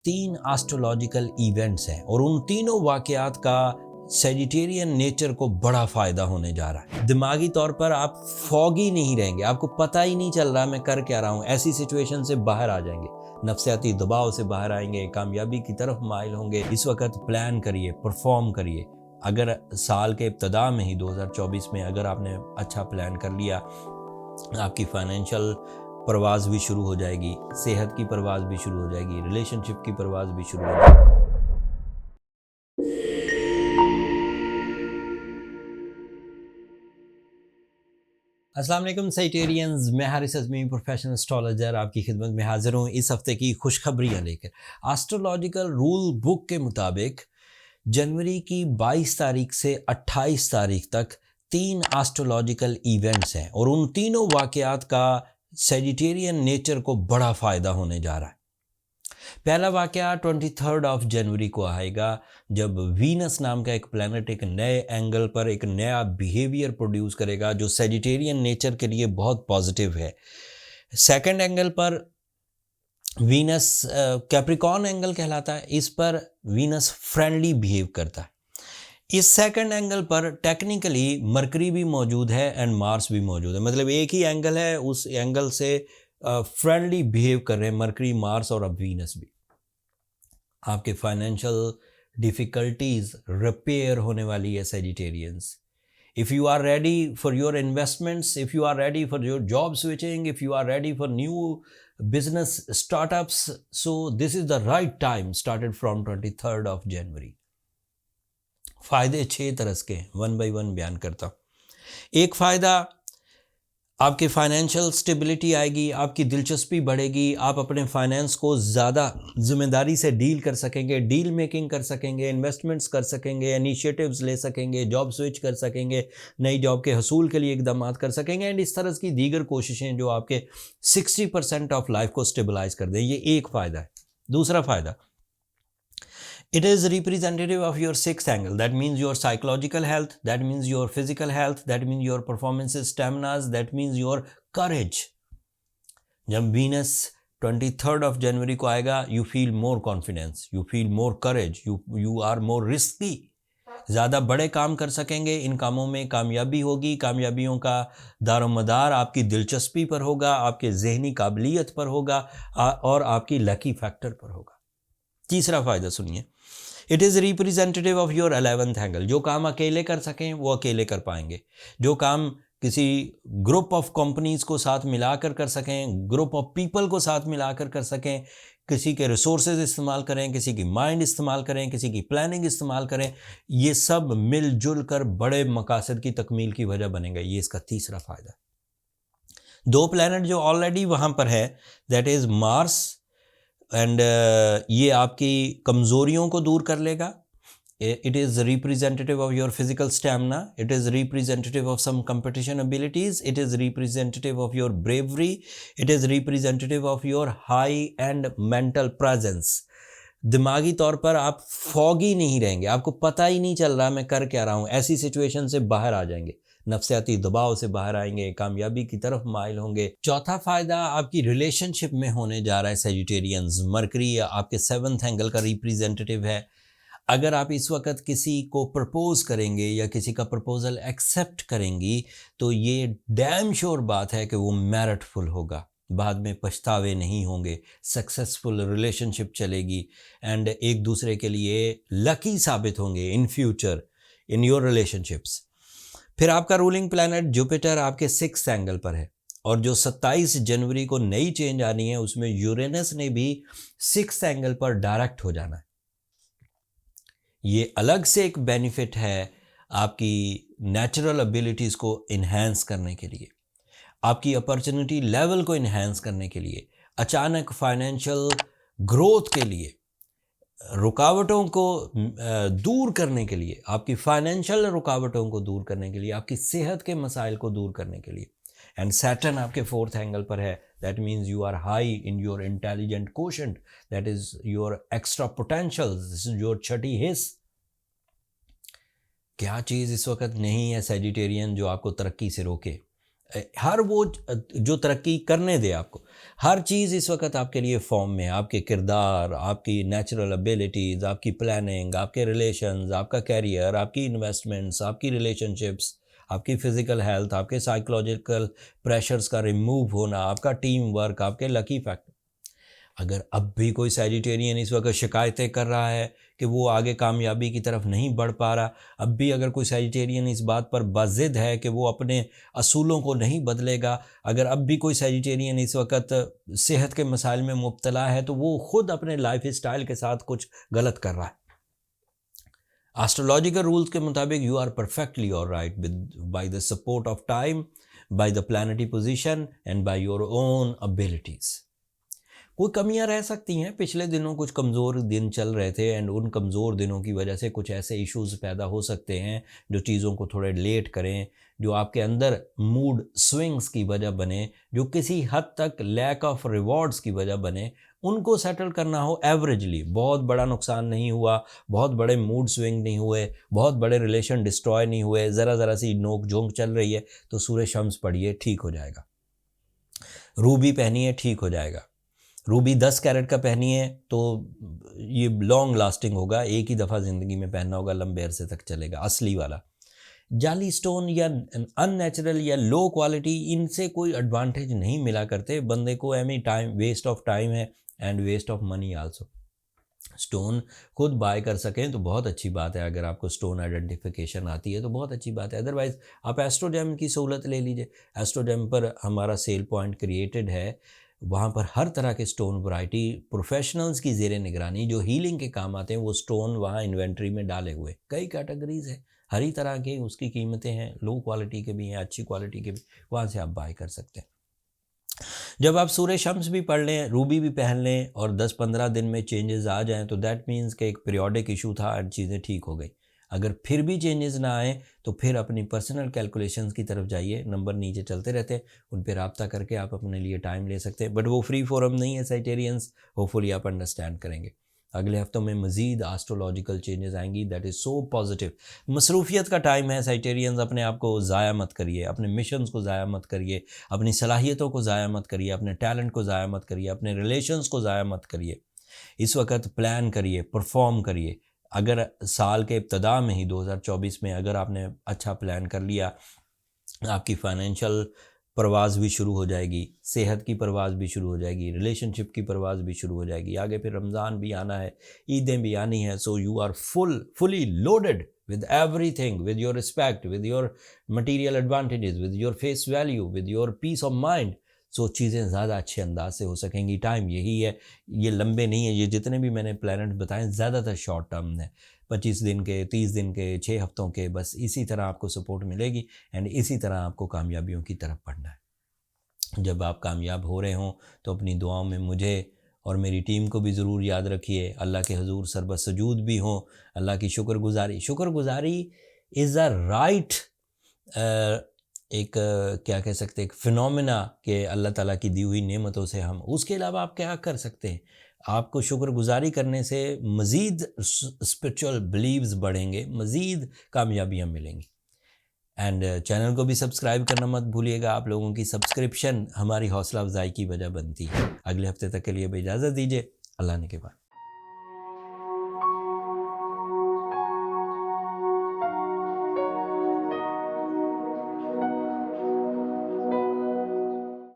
तीन astrological events हैं और उन तीनों वाकयात का सेजिटेरियन नेचर को बड़ा फायदा होने जा रहा है। दिमागी तौर पर आप फॉगी नहीं रहेंगे, आपको पता ही नहीं चल रहा मैं कर क्या रहा हूँ। ऐसी सिचुएशन से बाहर आ जाएंगे, नफ्सियाती दबाव से बाहर आएंगे, कामयाबी की तरफ माइल होंगे। इस वक्त प्लान करिए, परफॉर्म करिए। अगर साल के इब्तदा में ही 2024 में अगर आपने अच्छा प्लान कर लिया, आपकी फाइनेंशियल परवाज़ भी शुरू हो जाएगी, सेहत की परवाज़ भी शुरू हो जाएगी, रिलेशनशिप की परवाज़ भी शुरू हो जाएगी। अस्सलाम वालेकुम सेजिटेरियंस, मैं हारिस अज़मी प्रोफेशनल एस्ट्रोलॉजर आपकी खिदमत में हाजिर हूँ इस हफ्ते की खुशखबरियाँ लेकर। एस्ट्रोलॉजिकल रूल बुक के मुताबिक जनवरी की 22 तारीख से 28 तारीख तक तीन एस्ट्रोलॉजिकल इवेंट्स हैं और उन तीनों वाकयात का सेजिटेरियन नेचर को बड़ा फ़ायदा होने जा रहा है। पहला वाकया 23 ऑफ जनवरी को आएगा, जब वीनस नाम का एक प्लैनेट एक नए एंगल पर एक नया बिहेवियर प्रोड्यूस करेगा जो सेजिटेरियन नेचर के लिए बहुत पॉजिटिव है। सेकंड एंगल पर वीनस कैप्रिकॉर्न एंगल कहलाता है, इस पर वीनस फ्रेंडली बिहेव करता है। इस सेकंड एंगल पर टेक्निकली मरकरी भी मौजूद है एंड मार्स भी मौजूद है, मतलब एक ही एंगल है, उस एंगल से फ्रेंडली बिहेव कर रहे हैं मरकरी, मार्स और अब वीनस भी। आपके फाइनेंशियल डिफ़िकल्टीज रिपेयर होने वाली है Sagittarians. If you are ready for your investments, if you are ready for your job switching, if you are ready for new business startups, so this is the right time started from 23 of January. फ़ायदे 6 तरह के हैं, one by one बयान करता हूँ। एक फ़ायदा, आपके फाइनेंशियल स्टेबिलिटी आएगी, आपकी दिलचस्पी बढ़ेगी, आप अपने फाइनेंस को ज़्यादा जिम्मेदारी से डील कर सकेंगे, डील मेकिंग कर सकेंगे, इन्वेस्टमेंट्स कर सकेंगे, इनिशिएटिव्स ले सकेंगे, जॉब स्विच कर सकेंगे, नई जॉब के हसूल के लिए इकदाम कर सकेंगे एंड इस तरह की दीगर कोशिशें जो आपके 60% ऑफ लाइफ को स्टेबलाइज कर दें। ये एक फ़ायदा है। दूसरा फ़ायदा, it is representative of your sixth angle. That means your psychological health, that means your physical health, that means your performances, staminas, that means your courage. जब वीनस 23 ऑफ जनवरी को आएगा, you feel more confidence, you feel more courage, you are more risky. ज़्यादा बड़े काम कर सकेंगे, इन कामों में कामयाबी होगी, कामयाबियों का दारोमदार आपकी दिलचस्पी पर होगा, आपके जहनी काबिलियत पर होगा और आपकी लकी फैक्टर पर होगा। तीसरा फ़ायदा सुनिए, it is representative of your 11th angle. जो काम अकेले कर सकें वो अकेले कर पाएंगे, जो काम किसी ग्रुप ऑफ कंपनीज को साथ मिलाकर कर सकें, ग्रुप ऑफ पीपल को साथ मिलाकर कर सकें, किसी के रिसोर्सेज इस्तेमाल करें, किसी की माइंड इस्तेमाल करें, किसी की प्लानिंग इस्तेमाल करें, ये सब मिलजुल कर बड़े मकासद की तकमील की वजह बनेगा। ये इसका तीसरा फ़ायदा। दो प्लैनेट जो ऑलरेडी वहाँ पर है, दैट इज़ मार्स एंड ये आपकी कमज़ोरियों को दूर कर लेगा। It is representative of your physical stamina, it is representative of some competition abilities, it is representative of your bravery, it is representative of your high and mental presence. दिमागी तौर पर आप फॉगी नहीं रहेंगे, आपको पता ही नहीं चल रहा मैं कर क्या रहा हूँ। ऐसी सिचुएशन से बाहर आ जाएंगे, नफ्सियाती दबाव से बाहर आएंगे, कामयाबी की तरफ माइल होंगे। चौथा फ़ायदा आपकी रिलेशनशिप में होने जा रहा है सेजिटेरियंस। मरकरी आपके 7th एंगल का रिप्रेजेंटेटिव है। अगर आप इस वक्त किसी को प्रपोज करेंगे या किसी का प्रपोजल एक्सेप्ट करेंगी तो ये डैम श्योर बात है कि वो मेरिटफुल होगा, बाद में पछतावे नहीं होंगे, सक्सेसफुल रिलेशनशिप चलेगी एंड एक दूसरे के लिए लकी साबित होंगे in future in your relationships. फिर आपका रूलिंग प्लैनेट जुपिटर आपके 6th एंगल पर है और जो 27 जनवरी को नई चेंज आनी है उसमें यूरेनस ने भी 6th एंगल पर डायरेक्ट हो जाना है। ये अलग से एक बेनिफिट है आपकी नेचुरल एबिलिटीज़ को इन्हेंस करने के लिए, आपकी अपॉर्चुनिटी लेवल को इन्हेंस करने के लिए, अचानक फाइनेंशियल ग्रोथ के लिए, रुकावटों को दूर करने के लिए, आपकी फाइनेंशियल रुकावटों को दूर करने के लिए, आपकी सेहत के मसाइल को दूर करने के लिए। एंड सैटर्न आपके 4th एंगल पर है, that means you are high in your intelligent quotient, that is your extra potential, this is your छठी हिस्स। क्या चीज़ इस वक्त नहीं है सेजिटेरियन जो आपको तरक्की से रोके? हर वो जो तरक्की करने दे आपको, हर चीज़ इस वक्त आपके लिए फॉर्म में है। आपके किरदार, आपकी नेचुरल एबिलिटीज़, आपकी प्लानिंग, आपके रिलेशंस, आपका कैरियर, आपकी इन्वेस्टमेंट्स, आपकी रिलेशनशिप्स, आपकी फ़िज़िकल हेल्थ, आपके साइकोलॉजिकल प्रेशर्स का रिमूव होना, आपका टीम वर्क, आपके लकी फैक्टर। अगर अब भी कोई सैजिटेरियन इस वक्त शिकायतें कर रहा है कि वो आगे कामयाबी की तरफ नहीं बढ़ पा रहा, अब भी अगर कोई सैजिटेरियन इस बात पर बाज़िद है कि वो अपने असूलों को नहीं बदलेगा, अगर अब भी कोई सैजिटेरियन इस वक्त सेहत के मसाइल में मुब्तला है, तो वो ख़ुद अपने लाइफ स्टाइल के साथ कुछ गलत कर रहा है। एस्ट्रोलॉजिकल रूल्स के मुताबिक you are perfectly alright with by the support of time, by the planetary position and by your own abilities. कोई कमियां रह सकती हैं, पिछले दिनों कुछ कमज़ोर दिन चल रहे थे एंड उन कमज़ोर दिनों की वजह से कुछ ऐसे इश्यूज़ पैदा हो सकते हैं जो चीज़ों को थोड़े लेट करें, जो आपके अंदर मूड स्विंग्स की वजह बने, जो किसी हद तक लैक ऑफ रिवॉर्ड्स की वजह बने, उनको सेटल करना हो एवरेजली। बहुत बड़ा नुकसान नहीं हुआ, बहुत बड़े मूड स्विंग नहीं हुए, बहुत बड़े रिलेशन डिस्ट्रॉय नहीं हुए, ज़रा सी नोक झोंक चल रही है तो सूर्य शम्स पढ़िए, ठीक हो जाएगा। रूबी पहनिए, ठीक हो जाएगा। रूबी 10 कैरेट का पहनिए तो ये लॉन्ग लास्टिंग होगा, एक ही दफ़ा ज़िंदगी में पहनना होगा, लंबे अरसे तक चलेगा। असली वाला जाली स्टोन या अननेचुरल या लो क्वालिटी, इनसे कोई एडवांटेज नहीं मिला करते बंदे को। एमी टाइम वेस्ट ऑफ टाइम है and waste of money also. Stone खुद बाय कर सकें तो बहुत अच्छी बात है, अगर आपको स्टोन आइडेंटिफिकेशन आती है तो बहुत अच्छी बात है। अदरवाइज़ आप एस्ट्रोजेम की सहूलत ले लीजिए। एस्ट्रोजेम पर हमारा सेल पॉइंट क्रिएटेड है, वहाँ पर हर तरह के स्टोन वैरायटी प्रोफेशनल्स की ज़ेरे निगरानी जो हीलिंग के काम आते हैं, वो स्टोन वहाँ इन्वेंट्री में डाले हुए कई कैटेगरीज़ हैं, हर ही तरह के उसकी कीमतें हैं, लो क्वालिटी के भी हैं, अच्छी क्वालिटी के भी, वहाँ से आप बाय कर सकते हैं। जब आप सूर्य शम्स भी पढ़ लें, रूबी भी पहन लें और 10-15 दिन में चेंजेस आ जाएं तो दैट मीन्स कि एक पीरियोडिक इशू था और चीज़ें ठीक हो गई। अगर फिर भी चेंजेस ना आए तो फिर अपनी पर्सनल कैलकुलेशंस की तरफ जाइए, नंबर नीचे चलते रहते हैं, उन पर रब्ता करके आप अपने लिए टाइम ले सकते हैं। बट वो फ्री फोरम नहीं है साइटेरियंस, होपफुली आप अंडरस्टैंड करेंगे। अगले हफ्तों में मज़ीद एस्ट्रोलॉजिकल चेंजेस आएंगी, दैट इज़ सो पॉजिटिव। मसरूफियत का टाइम है साइटेरियंस, अपने आप को ज़ाया मत करिए, अपने मिशंस को ज़ाया मत करिए, अपनी सलाहियतों को ज़ाया मत करिए, अपने टैलेंट को ज़ाया मत करिए, अपने रिलेशंस को ज़ाया मत करिए। इस वक्त प्लान करिए, परफॉर्म करिए। अगर साल के इब्तदा में ही 2024 में अगर आपने अच्छा प्लान कर लिया, आपकी फाइनेंशियल परवाज़ भी शुरू हो जाएगी, सेहत की परवाज़ भी शुरू हो जाएगी, रिलेशनशिप की परवाज़ भी शुरू हो जाएगी। आगे फिर रमज़ान भी आना है, ईदें भी आनी हैं। So you are fully loaded with everything, with your respect, with your material advantages, with your face value, with your peace of mind. सो चीज़ें ज़्यादा अच्छे अंदाज से हो सकेंगी। टाइम यही है, ये लंबे नहीं है। ये जितने भी मैंने प्लानट बताए ज़्यादातर शॉर्ट टर्म है, 25 दिन के, 30 दिन के, 6 हफ्तों के। बस इसी तरह आपको सपोर्ट मिलेगी एंड इसी तरह आपको कामयाबियों की तरफ बढ़ना है। जब आप कामयाब हो रहे हों तो अपनी दुआओं में मुझे और मेरी टीम को भी ज़रूर याद रखिए। अल्लाह के हुजूर सरबत सजूद भी हों, अल्लाह की शुक्रगुजारी इज़ अ राइट एक क्या कह सकते हैं, एक फिनोमिना के अल्लाह ताला की दी हुई नेमतों से हम, उसके अलावा आप क्या कर सकते हैं? आपको शुक्रगुजारी करने से मज़ीद स्पिरिचुअल बिलीव्स बढ़ेंगे, मज़ीद कामयाबियाँ मिलेंगी। एंड चैनल को भी सब्सक्राइब करना मत भूलिएगा। आप लोगों की सब्सक्रिप्शन हमारी हौसला अफजाई की वजह बनती है। अगले हफ्ते तक के लिए इजाज़त दीजिए। अल्लाह ने के बाद।